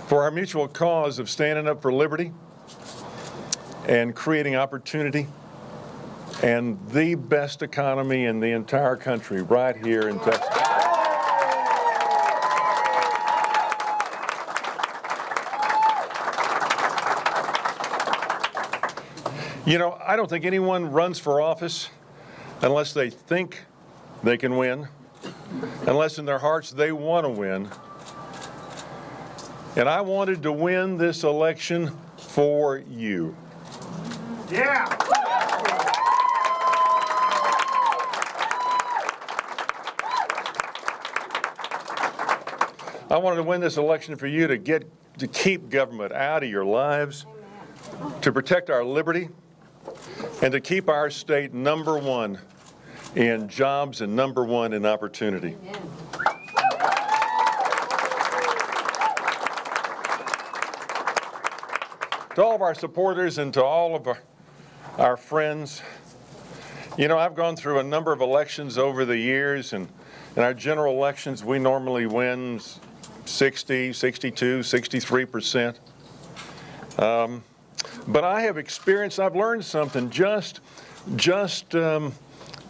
for our mutual cause of standing up for liberty and creating opportunity and the best economy in the entire country right here in Texas. You know, I don't think anyone runs for office unless they think they can win, unless in their hearts they want to win. And I wanted to win this election for you. Yeah. I wanted to win this election for you to keep government out of your lives, to protect our liberty, and to keep our state #1 in jobs and #1 in opportunity. To all of our supporters and to all of our friends, you know, I've gone through a number of elections over the years, and in our general elections, we normally win 60, 62, 63%. But I have experienced, I've learned something just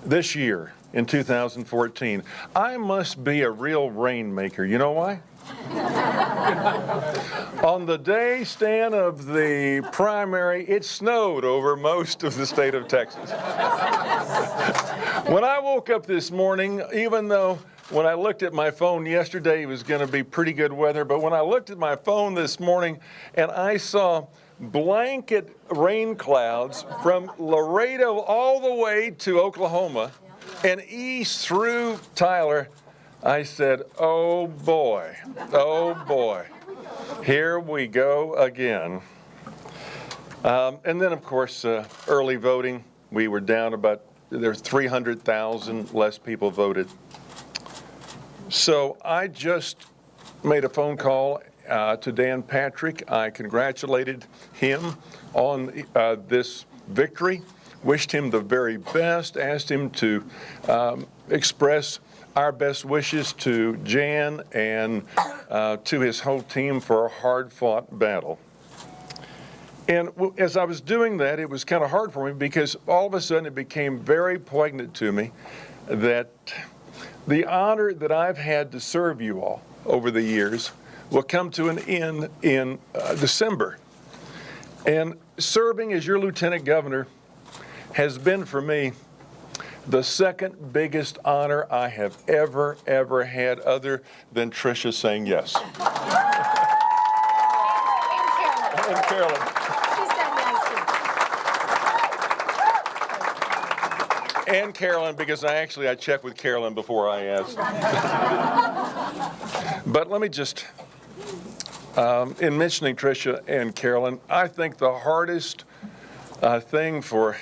this year in 2014. I must be a real rainmaker. You know why? On the day, Stan, of the primary, it snowed over most of the state of Texas. When I woke up this morning, even though when I looked at my phone yesterday, it was going to be pretty good weather, but when I looked at my phone this morning and I saw blanket rain clouds from Laredo all the way to Oklahoma and east through Tyler, I said, oh boy, here we go again. And then, of course, early voting, we were down about, there's 300,000 less people voted. So I just made a phone call to Dan Patrick. I congratulated him on this victory, wished him the very best, asked him to express our best wishes to Jan and to his whole team for a hard-fought battle. And as I was doing that, it was kind of hard for me because all of a sudden it became very poignant to me that the honor that I've had to serve you all over the years will come to an end in December. And serving as your lieutenant governor has been for me the second biggest honor I have ever had, other than Tricia saying yes. And Carolyn. She said yes. And Carolyn, because I checked with Carolyn before I asked. But let me just, in mentioning Tricia and Carolyn, I think the hardest thing for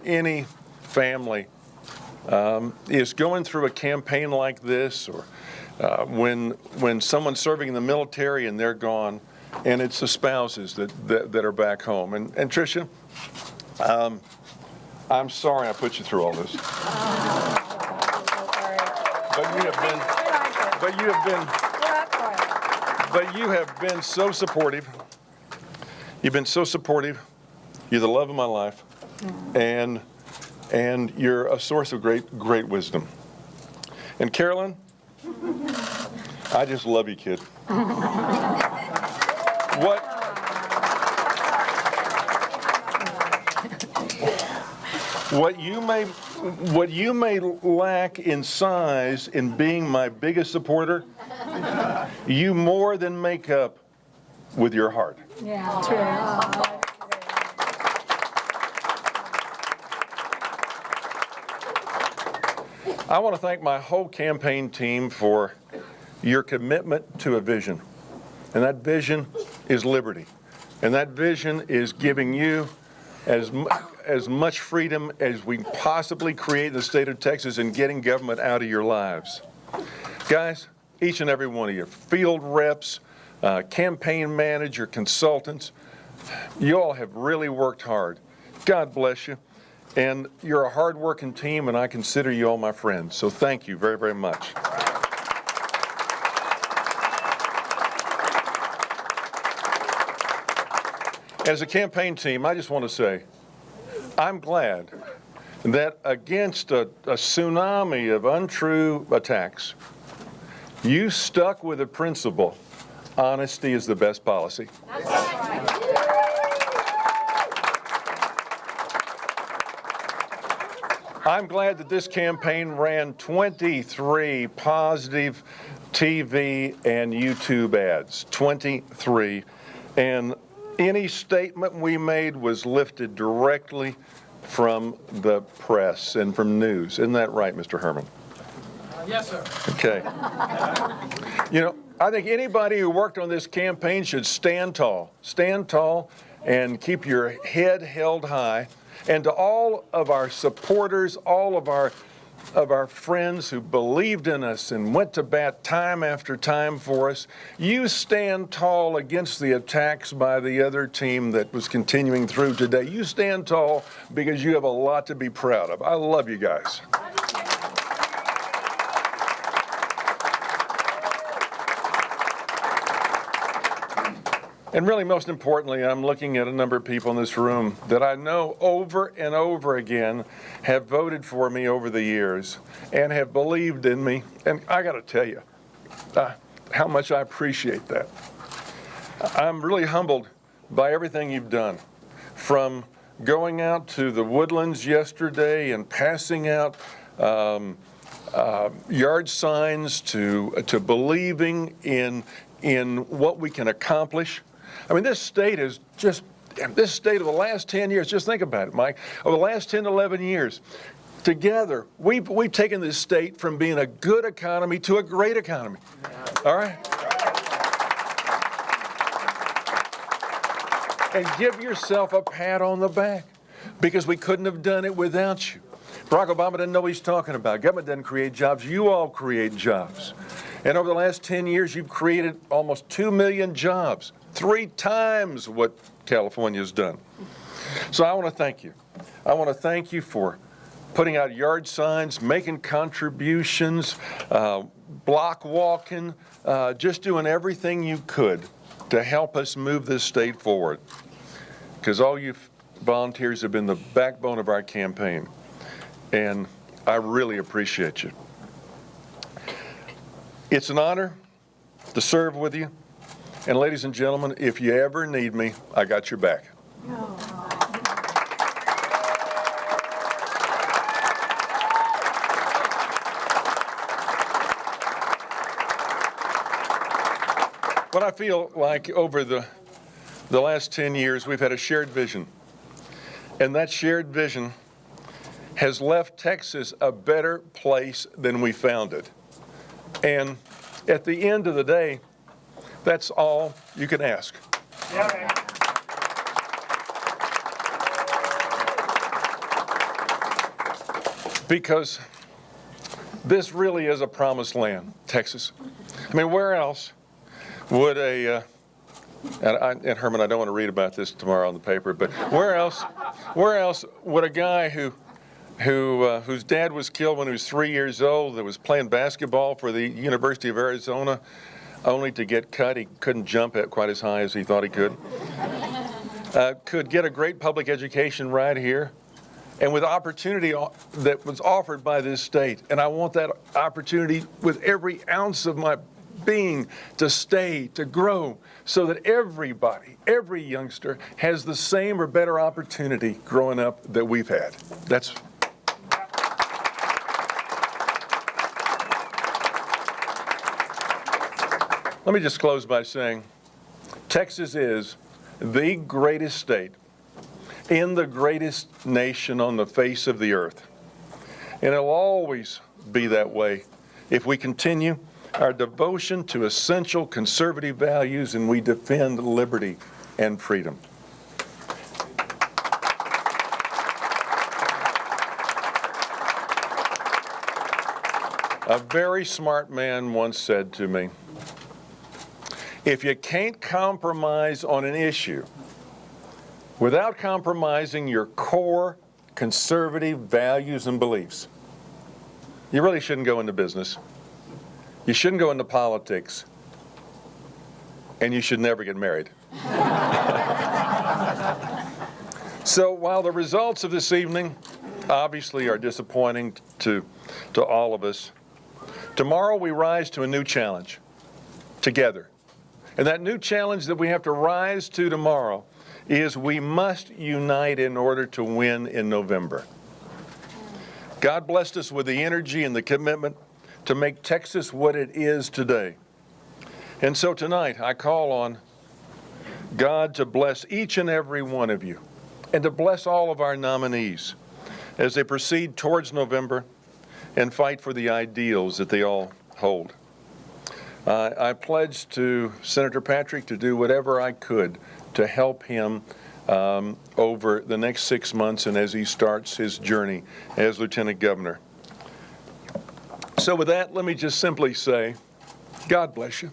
any family is going through a campaign like this, or when someone's serving in the military and they're gone, and it's the spouses that are back home. And Tricia, I'm sorry I put you through all this. But you have been so supportive. You've been so supportive. You're the love of my life, and you're a source of great wisdom. And Carolyn, I just love you, kid. What you may lack in size in being my biggest supporter, you more than make up with your heart. Yeah, true. I want to thank my whole campaign team for your commitment to a vision. And that vision is liberty. And that vision is giving you as much freedom as we possibly create in the state of Texas and getting government out of your lives. Guys, each and every one of you, field reps, campaign manager, consultants, you all have really worked hard. God bless you. And you're a hard-working team, and I consider you all my friends. So thank you very, very much. As a campaign team, I just want to say, I'm glad that against a tsunami of untrue attacks, you stuck with the principle, honesty is the best policy. I'm glad that this campaign ran 23 positive TV and YouTube ads, 23. And any statement we made was lifted directly from the press and from news. Isn't that right, Mr. Herman? Yes, sir. Okay. You know, I think anybody who worked on this campaign should stand tall and keep your head held high. And to all of our supporters, all of our friends who believed in us and went to bat time after time for us, you stand tall against the attacks by the other team that was continuing through today. You stand tall because you have a lot to be proud of. I love you guys. And really, most importantly, I'm looking at a number of people in this room that I know over and over again have voted for me over the years and have believed in me. And I got to tell you how much I appreciate that. I'm really humbled by everything you've done, from going out to the Woodlands yesterday and passing out yard signs to believing in what we can accomplish. I mean, this state of the last 10 years, just think about it, Mike, over the last 10, 11 years, together, we've taken this state from being a good economy to a great economy. All right? And give yourself a pat on the back, because we couldn't have done it without you. Barack Obama doesn't know what he's talking about. Government doesn't create jobs. You all create jobs. And over the last 10 years, you've created almost 2 million jobs, 3 times what California's done. So I want to thank you. I want to thank you for putting out yard signs, making contributions, block walking, just doing everything you could to help us move this state forward. Because all you volunteers have been the backbone of our campaign. And I really appreciate you. It's an honor to serve with you. And ladies and gentlemen, if you ever need me, I got your back. But I feel like over the last 10 years, we've had a shared vision. And that shared vision has left Texas a better place than we found it. And at the end of the day, that's all you can ask. Yeah. Because this really is a promised land, Texas. I mean, where else would and Herman, I don't want to read about this tomorrow in the paper, but where else would a guy whose dad was killed when he was 3 years old, that was playing basketball for the University of Arizona, only to get cut? He couldn't jump quite as high as he thought he could get a great public education right here, and with opportunity that was offered by this state. And I want that opportunity with every ounce of my being to stay, to grow, so that everybody, every youngster has the same or better opportunity growing up that we've had. That's Let me just close by saying Texas is the greatest state in the greatest nation on the face of the earth. And it'll always be that way if we continue our devotion to essential conservative values and we defend liberty and freedom. A very smart man once said to me, if you can't compromise on an issue without compromising your core conservative values and beliefs, you really shouldn't go into business. You shouldn't go into politics. And you should never get married. So while the results of this evening obviously are disappointing to all of us, tomorrow we rise to a new challenge together. And that new challenge that we have to rise to tomorrow is we must unite in order to win in November. God blessed us with the energy and the commitment to make Texas what it is today. And so tonight I call on God to bless each and every one of you and to bless all of our nominees as they proceed towards November and fight for the ideals that they all hold. I pledged to Senator Patrick to do whatever I could to help him over the next 6 months and as he starts his journey as Lieutenant Governor. So with that, let me just simply say, God bless you.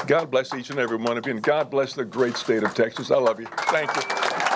God bless each and every one of you, and God bless the great state of Texas. I love you. Thank you.